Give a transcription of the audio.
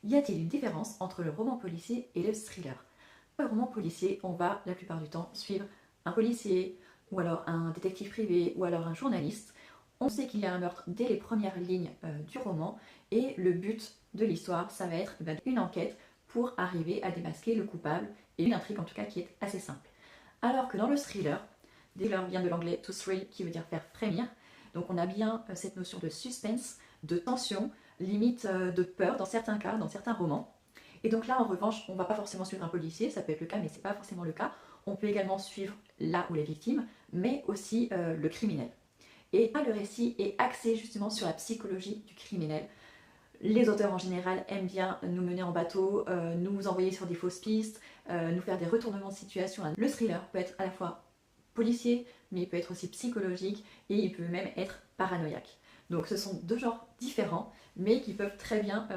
Y a-t-il une différence entre le roman policier et le thriller? Dans le roman policier, on va la plupart du temps suivre un policier, ou alors un détective privé, ou alors un journaliste. On sait qu'il y a un meurtre dès les premières lignes du roman, et le but de l'histoire, ça va être une enquête pour arriver à démasquer le coupable, et une intrigue en tout cas qui est assez simple. Alors que dans le thriller, thriller vient de l'anglais to thrill, qui veut dire faire frémir, donc on a bien cette notion de suspense, de tension, limite de peur dans certains cas, dans certains romans. Et donc là, en revanche, on ne va pas forcément suivre un policier, ça peut être le cas, mais ce n'est pas forcément le cas. On peut également suivre là où les victimes, mais aussi le criminel. Et là, le récit est axé justement sur la psychologie du criminel. Les auteurs en général aiment bien nous mener en bateau, nous envoyer sur des fausses pistes, nous faire des retournements de situation. Le thriller peut être à la fois policier, mais il peut être aussi psychologique et il peut même être paranoïaque. Donc ce sont deux genres différents, mais qui peuvent très bien